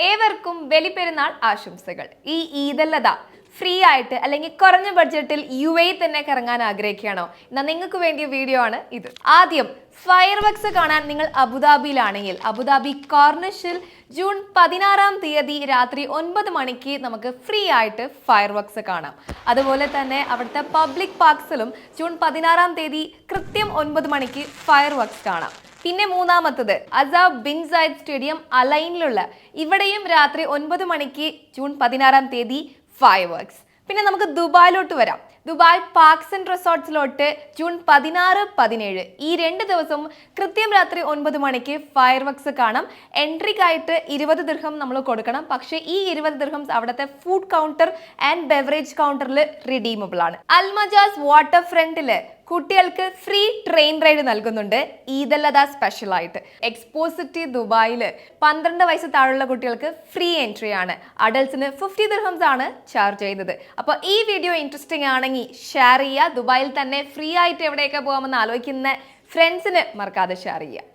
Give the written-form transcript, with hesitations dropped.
ഏവർക്കും ബലിപെരുന്നാൾ ആശംസകൾ. ഈ ഈദല്ലത ഫ്രീ ആയിട്ട് അല്ലെങ്കിൽ കുറഞ്ഞ ബഡ്ജറ്റിൽ UAE തന്നെ കറങ്ങാൻ ആഗ്രഹിക്കുകയാണോ? എന്നാൽ നിങ്ങൾക്ക് വേണ്ടിയ വീഡിയോ ആണ് ഇത്. ആദ്യം ഫയർ വർക്സ് കാണാൻ നിങ്ങൾ അബുദാബിയിലാണെങ്കിൽ അബുദാബി കോർണിഷിൽ ജൂൺ 16 രാത്രി 9 മണിക്ക് നമുക്ക് ഫ്രീ ആയിട്ട് ഫയർ വർക്സ് കാണാം. അതുപോലെ തന്നെ അവിടുത്തെ പബ്ലിക് പാർക്സിലും ജൂൺ 16 കൃത്യം 9 മണിക്ക് ഫയർ വർക്സ് കാണാം. പിന്നെ മൂന്നാമത്തത് അസാബ് ബിൻ സായിദ് സ്റ്റേഡിയം അലൈനിലുള്ള ഇവിടെയും രാത്രി 9 മണിക്ക് ജൂൺ 16 ഫയർ വർക്സ്. പിന്നെ നമുക്ക് ദുബായിലോട്ട് വരാം. ദുബായ് പാർക്സ് ആൻഡ് റിസോർട്ട്സിലോട്ട് ജൂൺ 16, 17 ഈ 2 ദിവസവും കൃത്യം രാത്രി 9 മണിക്ക് ഫയർ വർക്സ് കാണാം. എൻട്രിക്കായിട്ട് 20 ദിർഹം നമ്മൾ കൊടുക്കണം. പക്ഷേ ഈ 20 ദിർഹം അവിടുത്തെ ഫുഡ് കൗണ്ടർ ആൻഡ് ബെവറേജ് കൗണ്ടറിൽ റിഡീമബിൾ ആണ്. അൽമജാസ് വാട്ടർ ഫ്രണ്ടില് കുട്ടികൾക്ക് ഫ്രീ ട്രെയിൻ റൈഡ് നൽകുന്നുണ്ട് ഈദല്ലത സ്പെഷ്യൽ ആയിട്ട്. എക്സ്പോസിറ്റി ദുബായില് 12 വയസ്സ് താഴെയുള്ള കുട്ടികൾക്ക് ഫ്രീ എൻട്രി ആണ്. അഡൽട്സിന് 50 ദിർഹംസ് ആണ് ചാർജ് ചെയ്യുന്നത്. അപ്പോൾ ഈ വീഡിയോ ഇൻട്രസ്റ്റിംഗ് ആണെങ്കിൽ ഷെയർ ചെയ്യുക. ദുബായിൽ തന്നെ ഫ്രീ ആയിട്ട് എവിടെയൊക്കെ പോകാമെന്ന് ആലോചിക്കുന്ന ഫ്രണ്ട്സിന് മറക്കാതെ ഷെയർ ചെയ്യുക.